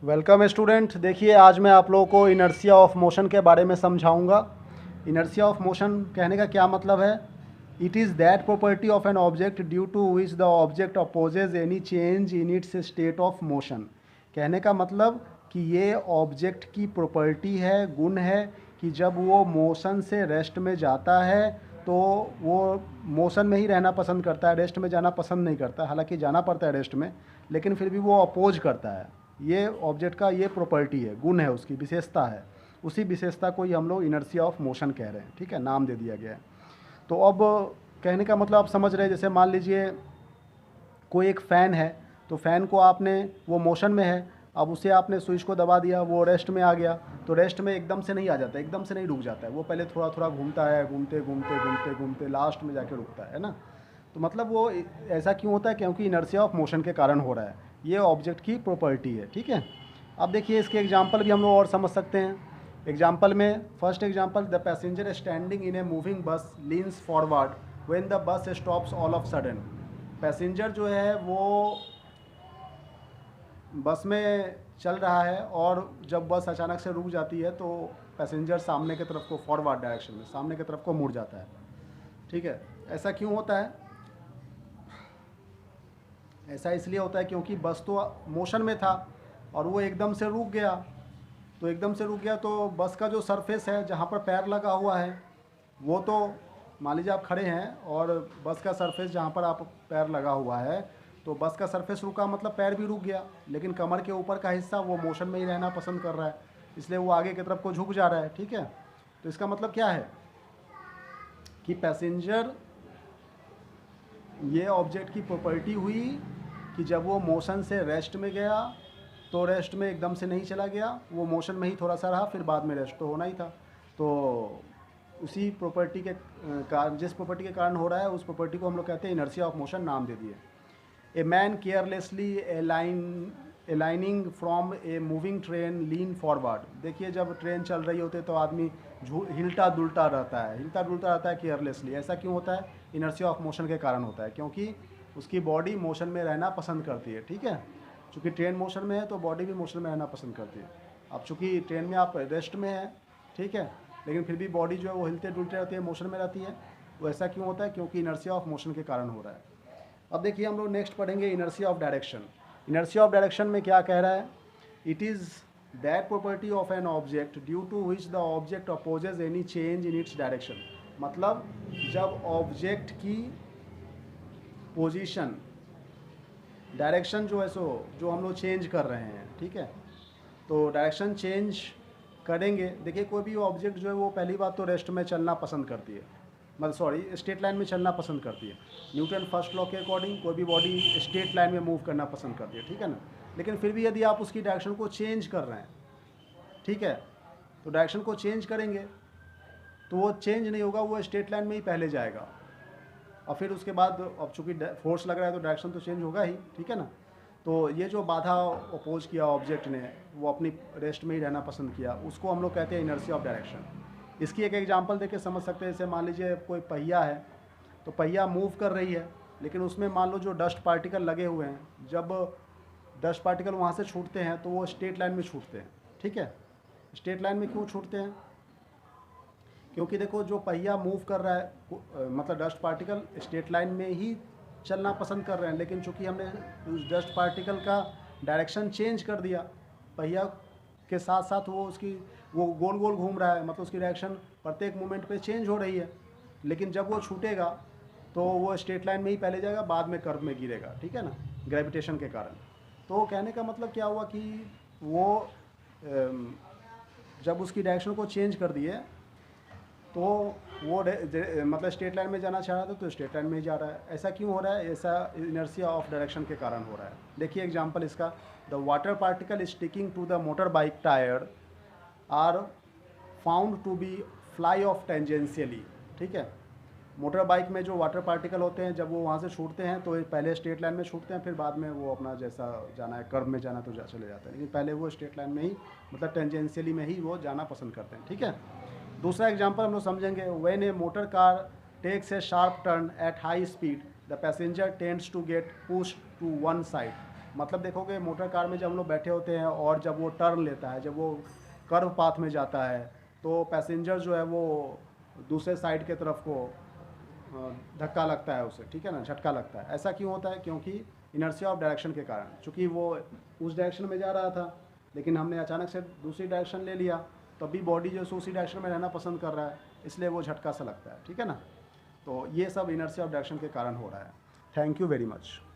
Welcome student. देखिए आज मैं आप लोगों को इनर्शिया ऑफ मोशन के बारे में समझाऊंगा। इनर्शिया ऑफ मोशन कहने का क्या मतलब है? It is that property of an object due to which the object opposes any change in its state of motion. कहने का मतलब कि ये ऑब्जेक्ट की प्रॉपर्टी है, गुण है कि जब वो मोशन से रेस्ट में जाता है तो वो मोशन में ही रहना पसंद करता है, रेस्ट में जाना पसंद नहीं करता। हालांकि जाना पड़ता है रेस्ट में, लेकिन फिर भी वो अपोज करता है। ये ऑब्जेक्ट का ये प्रॉपर्टी है, गुण है, उसकी विशेषता है। उसी विशेषता को ही हम लोग इनर्शिया ऑफ मोशन कह रहे हैं। ठीक है, नाम दे दिया गया है। तो अब कहने का मतलब आप समझ रहे हैं। जैसे मान लीजिए कोई एक फ़ैन है, तो फ़ैन को आपने, वो मोशन में है, अब उसे आपने स्विच को दबा दिया, वो रेस्ट में आ गया। तो रेस्ट में एकदम से नहीं आ जाता, एकदम से नहीं रुक जाता है, वो पहले थोड़ा थोड़ा घूमता है, घूमते घूमते घूमते घूमते लास्ट में जाके रुकता है ना। तो मतलब वो ऐसा क्यों होता है? क्योंकि इनर्शिया ऑफ मोशन के कारण हो रहा है। ये ऑब्जेक्ट की प्रॉपर्टी है। ठीक है, अब देखिए इसके एग्जांपल भी हम लोग और समझ सकते हैं। एग्जांपल में first example, the passenger standing in a moving बस leans forward when the bus stops all of sudden. Passenger जो है वो बस में चल रहा है और जब बस अचानक से रुक जाती है तो पैसेंजर सामने की तरफ को, फॉरवर्ड डायरेक्शन में सामने की तरफ को मुड़ जाता है। ठीक है, ऐसा क्यों होता है? ऐसा इसलिए होता है क्योंकि बस तो मोशन में था और वो एकदम से रुक गया। तो एकदम से रुक गया तो बस का जो सरफेस है, जहाँ पर पैर लगा हुआ है, वो तो, मान लीजिए आप खड़े हैं और बस का सरफेस जहाँ पर आप पैर लगा हुआ है, तो बस का सरफेस रुका मतलब पैर भी रुक गया। लेकिन कमर के ऊपर का हिस्सा वो मोशन में ही रहना पसंद कर रहा है, इसलिए वो आगे की तरफ को झुक जा रहा है। ठीक है, तो इसका मतलब क्या है कि पैसेंजर, ये ऑब्जेक्ट की प्रॉपर्टी हुई कि जब वो मोशन से रेस्ट में गया तो रेस्ट में एकदम से नहीं चला गया, वो मोशन में ही थोड़ा सा रहा, फिर बाद में रेस्ट तो होना ही था। तो उसी प्रॉपर्टी के कारण, जिस प्रॉपर्टी के कारण हो रहा है, उस प्रॉपर्टी को हम लोग कहते हैं इनर्शिया ऑफ मोशन, नाम दे दिए। A man carelessly aligning from a moving train lean forward. देखिए जब ट्रेन चल रही होती है तो आदमी हिलता डुलता रहता है, हिलता डुलता रहता है केयरलेसली। ऐसा क्यों होता है? इनर्शिया ऑफ मोशन के कारण होता है, क्योंकि उसकी बॉडी मोशन में रहना पसंद करती है। ठीक है, चूँकि ट्रेन मोशन में है तो बॉडी भी मोशन में रहना पसंद करती है। अब चूँकि ट्रेन में आप रेस्ट में है, ठीक है, लेकिन फिर भी बॉडी जो है वो हिलते डुलते रहती है, मोशन में रहती है। वो ऐसा क्यों होता है? क्योंकि इनर्शिया ऑफ मोशन के कारण हो रहा है। अब देखिए हम लोग नेक्स्ट पढ़ेंगे inertia of direction. Inertia of direction में क्या कह रहा है? It is that property of an object due to which the object opposes any change in its direction. मतलब जब ऑब्जेक्ट की पोजीशन, डायरेक्शन जो है सो जो हम लोग चेंज कर रहे हैं, ठीक है, तो डायरेक्शन चेंज करेंगे। देखिए कोई भी ऑब्जेक्ट जो है वो पहली बात तो रेस्ट में चलना पसंद करती है, मतलब सॉरी स्ट्रेट लाइन में चलना पसंद करती है। न्यूटन फर्स्ट लॉ के अकॉर्डिंग कोई भी बॉडी स्ट्रेट लाइन में मूव करना पसंद करती है। ठीक है ना, लेकिन फिर भी यदि आप उसकी डायरेक्शन को चेंज कर रहे हैं, ठीक है, तो डायरेक्शन को चेंज करेंगे तो वो चेंज नहीं होगा, वो स्ट्रेट लाइन में ही पहले जाएगा। और फिर उसके बाद अब चूँकि फोर्स लग रहा है तो डायरेक्शन तो चेंज होगा ही। ठीक है ना, तो ये जो बाधा अपोज किया ऑब्जेक्ट ने, वो अपनी रेस्ट में ही रहना पसंद किया, उसको हम लोग कहते हैं इनर्शिया ऑफ डायरेक्शन। इसकी एक एग्जांपल देके समझ सकते हैं। जैसे मान लीजिए कोई पहिया है, तो पहिया मूव कर रही है, लेकिन उसमें मान लो जो डस्ट पार्टिकल लगे हुए हैं, जब डस्ट पार्टिकल वहाँ से छूटते हैं तो वो स्ट्रेट लाइन में छूटते हैं। ठीक है, स्ट्रेट लाइन में क्यों छूटते हैं? क्योंकि देखो जो पहिया मूव कर रहा है, मतलब डस्ट पार्टिकल स्ट्रेट लाइन में ही चलना पसंद कर रहे हैं, लेकिन चूंकि हमने उस डस्ट पार्टिकल का डायरेक्शन चेंज कर दिया, पहिया के साथ साथ वो गोल गोल घूम रहा है, मतलब उसकी डायरेक्शन प्रत्येक मोमेंट पे चेंज हो रही है। लेकिन जब वो छूटेगा तो वो स्ट्रेट लाइन में ही पहले जाएगा, बाद में कर्व में गिरेगा। ठीक है ना, ग्रेविटेशन के कारण। तो कहने का मतलब क्या हुआ कि वो जब उसकी डायरेक्शन को चेंज कर दिए तो वो मतलब स्ट्रेट लाइन में जाना चाह रहा था तो स्ट्रेट लाइन में ही जा रहा है। ऐसा क्यों हो रहा है? ऐसा इनर्शिया ऑफ डायरेक्शन के कारण हो रहा है। देखिए एग्जांपल इसका, the water particle sticking to the motor bike tyre are found to be fly off tangentially. ठीक है, मोटर बाइक में जो वाटर पार्टिकल होते हैं, जब वो वहाँ से छूटते हैं तो पहले स्ट्रेट लाइन में छूटते हैं, फिर बाद में वो अपना जैसा जाना है, कर्व में जाना तो चले जाते हैं, लेकिन पहले वो स्ट्रेट लाइन में ही, मतलब टेंजेंशियली में ही वो जाना पसंद करते हैं। ठीक है, दूसरा एग्जांपल हम लोग समझेंगे, when a motor car takes a sharp turn at high speed the passenger tends to get pushed to one side. मतलब देखोगे मोटर कार में जब हम लोग बैठे होते हैं और जब वो टर्न लेता है, जब वो कर्व पाथ में जाता है, तो पैसेंजर जो है वो दूसरे साइड के तरफ को धक्का लगता है उसे, ठीक है ना, झटका लगता है। ऐसा क्यों होता है? क्योंकि इनर्शिया ऑफ डायरेक्शन के कारण, चूँकि वो उस डायरेक्शन में जा रहा था लेकिन हमने अचानक से दूसरी डायरेक्शन ले लिया, तब भी बॉडी जो है उसी डायरेक्शन में रहना पसंद कर रहा है, इसलिए वो झटका सा लगता है, ठीक है ना। तो ये सब इनर्शिया ऑफ डायरेक्शन के कारण हो रहा है। Thank you very much.